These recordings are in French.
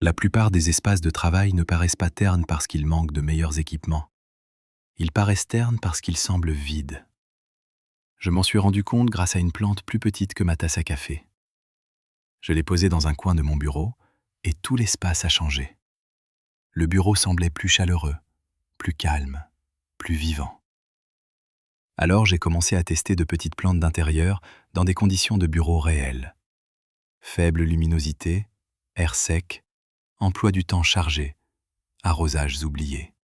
La plupart des espaces de travail ne paraissent pas ternes parce qu'ils manquent de meilleurs équipements. Ils paraissent ternes parce qu'ils semblent vides. Je m'en suis rendu compte grâce à une plante plus petite que ma tasse à café. Je l'ai posée dans un coin de mon bureau et tout l'espace a changé. Le bureau semblait plus chaleureux, plus calme, plus vivant. Alors j'ai commencé à tester de petites plantes d'intérieur dans des conditions de bureau réelles. Faible luminosité, air sec, emploi du temps chargé, arrosages oubliés.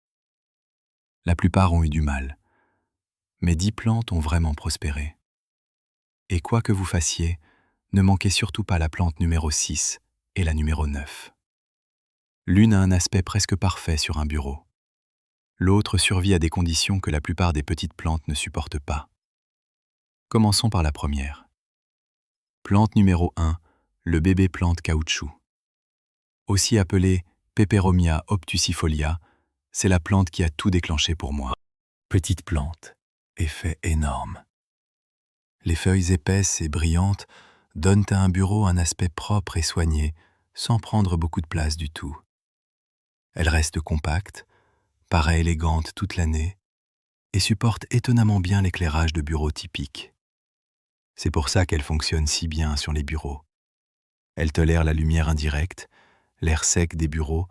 La plupart ont eu du mal, mais 10 plantes ont vraiment prospéré. Et quoi que vous fassiez, ne manquez surtout pas la plante numéro 6 et la numéro 9. L'une a un aspect presque parfait sur un bureau. L'autre survit à des conditions que la plupart des petites plantes ne supportent pas. Commençons par la première. Plante numéro 1, le bébé plante caoutchouc. Aussi appelée Peperomia obtusifolia, c'est la plante qui a tout déclenché pour moi. Petite plante, effet énorme. Les feuilles épaisses et brillantes donnent à un bureau un aspect propre et soigné, sans prendre beaucoup de place du tout. Elle reste compacte, paraît élégante toute l'année et supporte étonnamment bien l'éclairage de bureau typique. C'est pour ça qu'elle fonctionne si bien sur les bureaux. Elle tolère la lumière indirecte, l'air sec des bureaux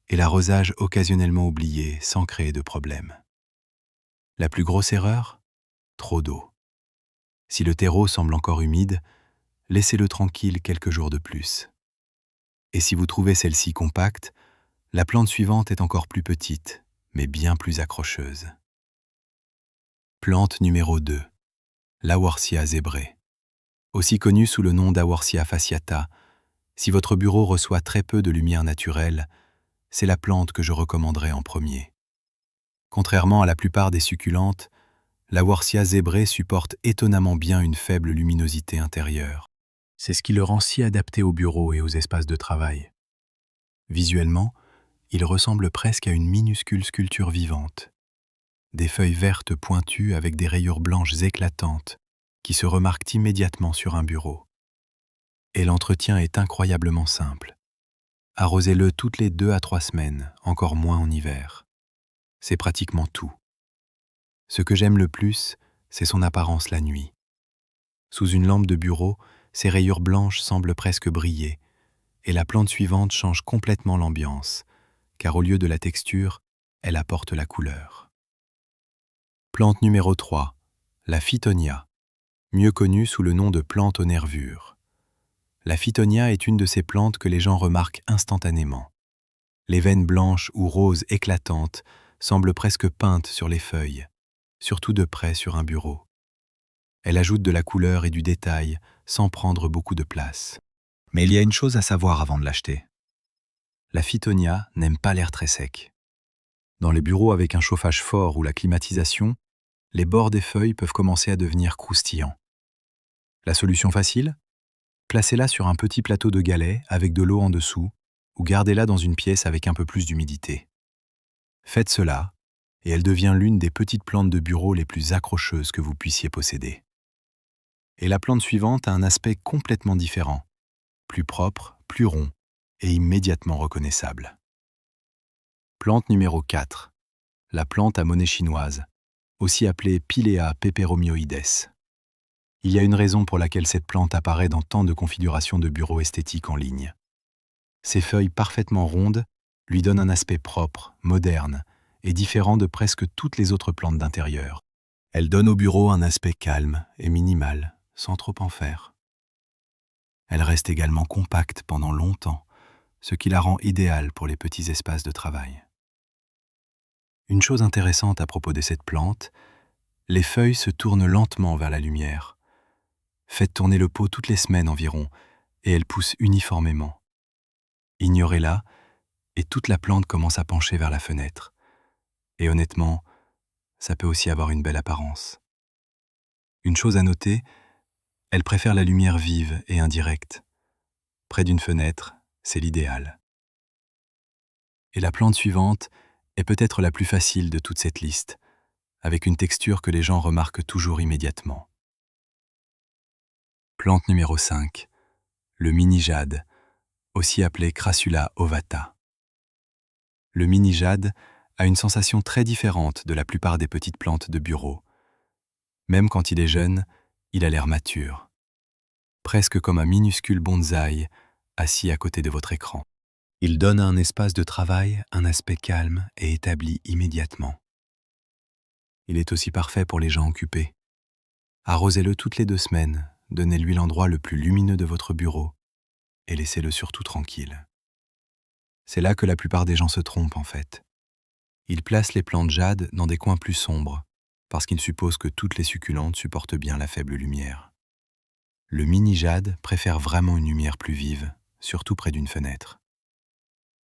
et l'arrosage occasionnellement oublié sans créer de problème. La plus grosse erreur ? Trop d'eau. Si le terreau semble encore humide, laissez-le tranquille quelques jours de plus. Et si vous trouvez celle-ci compacte, la plante suivante est encore plus petite, mais bien plus accrocheuse. Plante numéro 2, l'Aworsia zébrée. Aussi connue sous le nom d'Aworsia fasciata, si votre bureau reçoit très peu de lumière naturelle, c'est la plante que je recommanderais en premier. Contrairement à la plupart des succulentes, l'Aworsia zébrée supporte étonnamment bien une faible luminosité intérieure. C'est ce qui le rend si adapté au bureau et aux espaces de travail. Visuellement, il ressemble presque à une minuscule sculpture vivante. Des feuilles vertes pointues avec des rayures blanches éclatantes qui se remarquent immédiatement sur un bureau. Et l'entretien est incroyablement simple. Arrosez-le toutes les 2 à 3 semaines, encore moins en hiver. C'est pratiquement tout. Ce que j'aime le plus, c'est son apparence la nuit. Sous une lampe de bureau, ses rayures blanches semblent presque briller, et la plante suivante change complètement l'ambiance, car au lieu de la texture, elle apporte la couleur. Plante numéro 3, la Phytonia, mieux connue sous le nom de plante aux nervures. La Phytonia est une de ces plantes que les gens remarquent instantanément. Les veines blanches ou roses éclatantes semblent presque peintes sur les feuilles, surtout de près sur un bureau. Elle ajoute de la couleur et du détail sans prendre beaucoup de place. Mais il y a une chose à savoir avant de l'acheter. La Phytonia n'aime pas l'air très sec. Dans les bureaux avec un chauffage fort ou la climatisation, les bords des feuilles peuvent commencer à devenir croustillants. La solution facile ? Placez-la sur un petit plateau de galets avec de l'eau en dessous ou gardez-la dans une pièce avec un peu plus d'humidité. Faites cela et elle devient l'une des petites plantes de bureau les plus accrocheuses que vous puissiez posséder. Et la plante suivante a un aspect complètement différent, plus propre, plus rond et immédiatement reconnaissable. Plante numéro 4, la plante à monnaie chinoise, aussi appelée Pilea peperomioides. Il y a une raison pour laquelle cette plante apparaît dans tant de configurations de bureaux esthétiques en ligne. Ses feuilles parfaitement rondes lui donnent un aspect propre, moderne et différent de presque toutes les autres plantes d'intérieur. Elle donne au bureau un aspect calme et minimal, sans trop en faire. Elle reste également compacte pendant longtemps, ce qui la rend idéale pour les petits espaces de travail. Une chose intéressante à propos de cette plante, les feuilles se tournent lentement vers la lumière. Faites tourner le pot toutes les semaines environ, et elle pousse uniformément. Ignorez-la, et toute la plante commence à pencher vers la fenêtre. Et honnêtement, ça peut aussi avoir une belle apparence. Une chose à noter, elle préfère la lumière vive et indirecte. Près d'une fenêtre, c'est l'idéal. Et la plante suivante est peut-être la plus facile de toute cette liste, avec une texture que les gens remarquent toujours immédiatement. Plante numéro 5, le mini-jade, aussi appelé Crassula ovata. Le mini-jade a une sensation très différente de la plupart des petites plantes de bureau. Même quand il est jeune, il a l'air mature, presque comme un minuscule bonsaï assis à côté de votre écran. Il donne à un espace de travail un aspect calme et établi immédiatement. Il est aussi parfait pour les gens occupés. Arrosez-le toutes les 2 semaines, donnez-lui l'endroit le plus lumineux de votre bureau et laissez-le surtout tranquille. C'est là que la plupart des gens se trompent en fait. Ils placent les plantes jade dans des coins plus sombres, parce qu'ils supposent que toutes les succulentes supportent bien la faible lumière. Le mini-jade préfère vraiment une lumière plus vive, surtout près d'une fenêtre.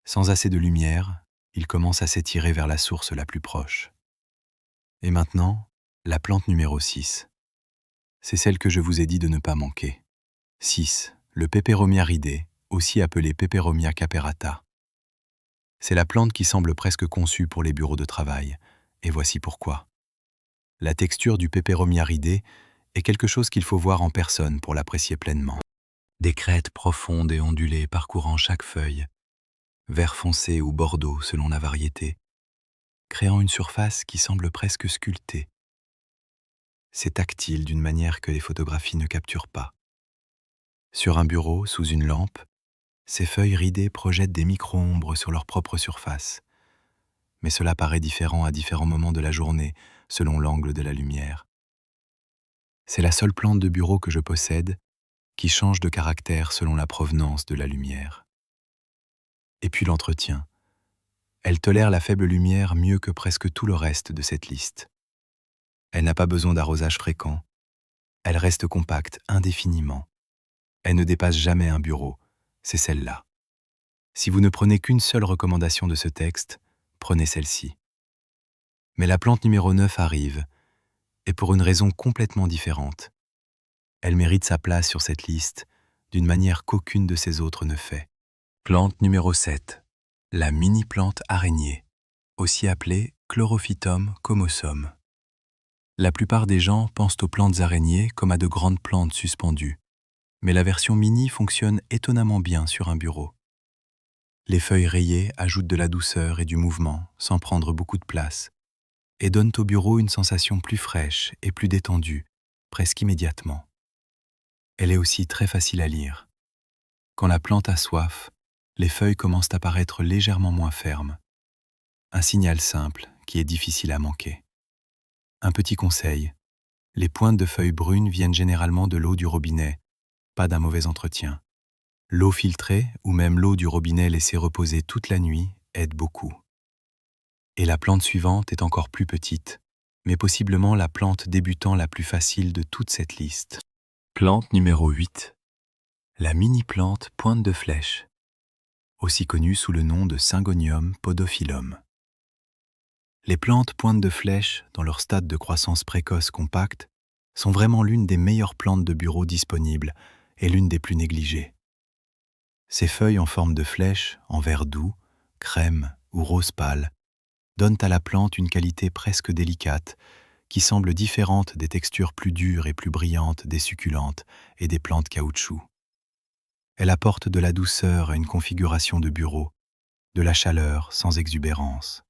Sans assez de lumière, il commence à s'étirer vers la source la plus proche. Et maintenant, la plante numéro 6. C'est celle que je vous ai dit de ne pas manquer. 6. Le Peperomia ridé, aussi appelé Peperomia caperata. C'est la plante qui semble presque conçue pour les bureaux de travail, et voici pourquoi. La texture du Peperomia ridé est quelque chose qu'il faut voir en personne pour l'apprécier pleinement. Des crêtes profondes et ondulées parcourant chaque feuille, vert foncé ou bordeaux selon la variété, créant une surface qui semble presque sculptée. C'est tactile d'une manière que les photographies ne capturent pas. Sur un bureau, sous une lampe, ces feuilles ridées projettent des micro-ombres sur leur propre surface. Mais cela paraît différent à différents moments de la journée, selon l'angle de la lumière. C'est la seule plante de bureau que je possède qui change de caractère selon la provenance de la lumière. Et puis l'entretien. Elle tolère la faible lumière mieux que presque tout le reste de cette liste. Elle n'a pas besoin d'arrosage fréquent. Elle reste compacte indéfiniment. Elle ne dépasse jamais un bureau. C'est celle-là. Si vous ne prenez qu'une seule recommandation de ce texte, prenez celle-ci. Mais la plante numéro 9 arrive, et pour une raison complètement différente. Elle mérite sa place sur cette liste d'une manière qu'aucune de ces autres ne fait. Plante numéro 7. La mini-plante araignée, aussi appelée Chlorophytum comosum. La plupart des gens pensent aux plantes araignées comme à de grandes plantes suspendues, mais la version mini fonctionne étonnamment bien sur un bureau. Les feuilles rayées ajoutent de la douceur et du mouvement sans prendre beaucoup de place et donnent au bureau une sensation plus fraîche et plus détendue, presque immédiatement. Elle est aussi très facile à lire. Quand la plante a soif, les feuilles commencent à paraître légèrement moins fermes. Un signal simple qui est difficile à manquer. Un petit conseil, les pointes de feuilles brunes viennent généralement de l'eau du robinet, pas d'un mauvais entretien. L'eau filtrée ou même l'eau du robinet laissée reposer toute la nuit aide beaucoup. Et la plante suivante est encore plus petite, mais possiblement la plante débutant la plus facile de toute cette liste. Plante numéro 8. La mini-plante pointe de flèche, aussi connue sous le nom de Syngonium podophyllum. Les plantes pointe de flèche, dans leur stade de croissance précoce compacte, sont vraiment l'une des meilleures plantes de bureau disponibles et l'une des plus négligées. Ces feuilles en forme de flèche, en vert doux, crème ou rose pâle, donnent à la plante une qualité presque délicate qui semble différente des textures plus dures et plus brillantes des succulentes et des plantes caoutchouc. Elle apporte de la douceur à une configuration de bureau, de la chaleur sans exubérance.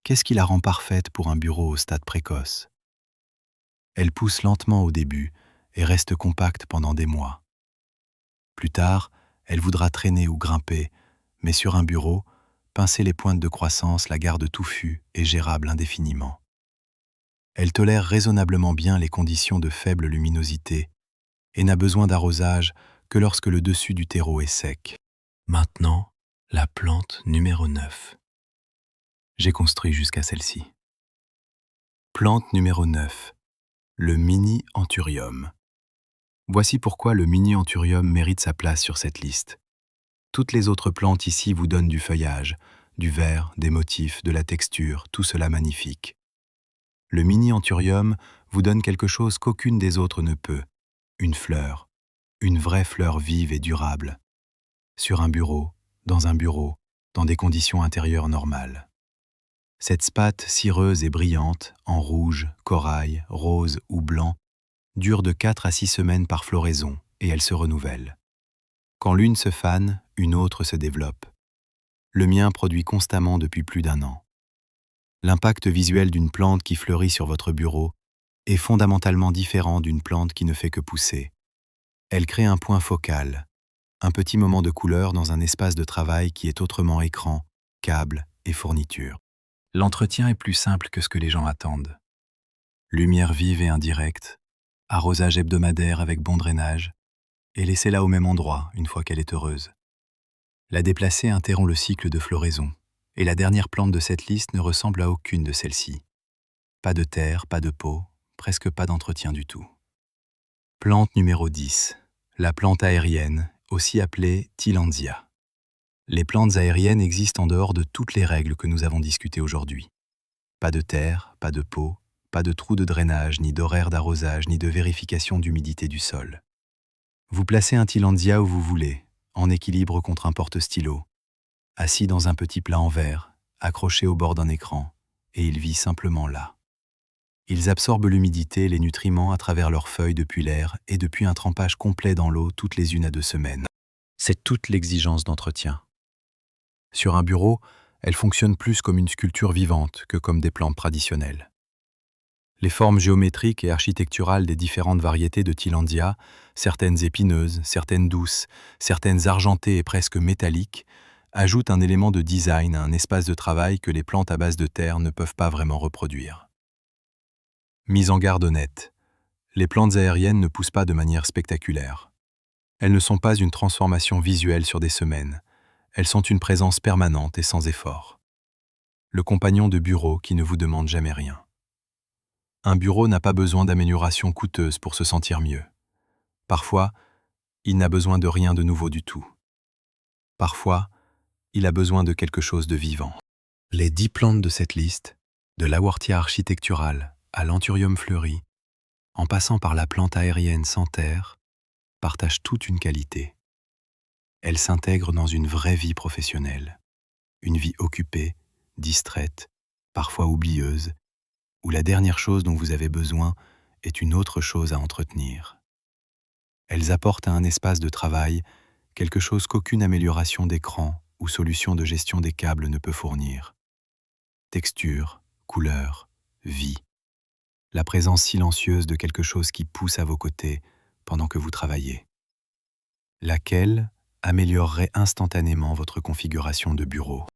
Qu'est-ce qui la rend parfaite pour un bureau au stade précoce? Elle pousse lentement au début et reste compacte pendant des mois. Plus tard, elle voudra traîner ou grimper, mais sur un bureau, pincer les pointes de croissance la garde touffue et gérable indéfiniment. Elle tolère raisonnablement bien les conditions de faible luminosité et n'a besoin d'arrosage que lorsque le dessus du terreau est sec. Maintenant, la plante numéro 9. J'ai construit jusqu'à celle-ci. Plante numéro 9. Le mini-anthurium. Voici pourquoi le mini-anthurium mérite sa place sur cette liste. Toutes les autres plantes ici vous donnent du feuillage, du vert, des motifs, de la texture, tout cela magnifique. Le mini-anthurium vous donne quelque chose qu'aucune des autres ne peut, une fleur, une vraie fleur vive et durable, sur un bureau, dans des conditions intérieures normales. Cette spathe cireuse et brillante, en rouge, corail, rose ou blanc, dure de 4 à 6 semaines par floraison et elle se renouvelle. Quand l'une se fane, une autre se développe. Le mien produit constamment depuis plus d'1 an. L'impact visuel d'une plante qui fleurit sur votre bureau est fondamentalement différent d'une plante qui ne fait que pousser. Elle crée un point focal, un petit moment de couleur dans un espace de travail qui est autrement écran, câble et fourniture. L'entretien est plus simple que ce que les gens attendent. Lumière vive et indirecte, arrosage hebdomadaire avec bon drainage, et laissez-la au même endroit une fois qu'elle est heureuse. La déplacer interrompt le cycle de floraison, et la dernière plante de cette liste ne ressemble à aucune de celles-ci. Pas de terre, pas de pot, presque pas d'entretien du tout. Plante numéro 10, la plante aérienne, aussi appelée Tillandsia. Les plantes aériennes existent en dehors de toutes les règles que nous avons discutées aujourd'hui. Pas de terre, pas de pot, pas de trou de drainage, ni d'horaire d'arrosage, ni de vérification d'humidité du sol. Vous placez un Tillandsia où vous voulez, en équilibre contre un porte-stylo, assis dans un petit plat en verre, accroché au bord d'un écran, et il vit simplement là. Ils absorbent l'humidité et les nutriments à travers leurs feuilles depuis l'air et depuis un trempage complet dans l'eau toutes les 1 à 2 semaines. C'est toute l'exigence d'entretien. Sur un bureau, elles fonctionnent plus comme une sculpture vivante que comme des plantes traditionnelles. Les formes géométriques et architecturales des différentes variétés de Tillandsia, certaines épineuses, certaines douces, certaines argentées et presque métalliques, ajoutent un élément de design à un espace de travail que les plantes à base de terre ne peuvent pas vraiment reproduire. Mise en garde honnête, les plantes aériennes ne poussent pas de manière spectaculaire. Elles ne sont pas une transformation visuelle sur des semaines, elles sont une présence permanente et sans effort. Le compagnon de bureau qui ne vous demande jamais rien. Un bureau n'a pas besoin d'amélioration coûteuse pour se sentir mieux. Parfois, il n'a besoin de rien de nouveau du tout. Parfois, il a besoin de quelque chose de vivant. Les 10 plantes de cette liste, de l'Aworthia architecturale à l'Anthurium fleuri, en passant par la plante aérienne sans terre, partagent toute une qualité. Elles s'intègrent dans une vraie vie professionnelle, une vie occupée, distraite, parfois oublieuse, où la dernière chose dont vous avez besoin est une autre chose à entretenir. Elles apportent à un espace de travail quelque chose qu'aucune amélioration d'écran ou solution de gestion des câbles ne peut fournir. Texture, couleur, vie. La présence silencieuse de quelque chose qui pousse à vos côtés pendant que vous travaillez. Laquelle améliorerait instantanément votre configuration de bureau.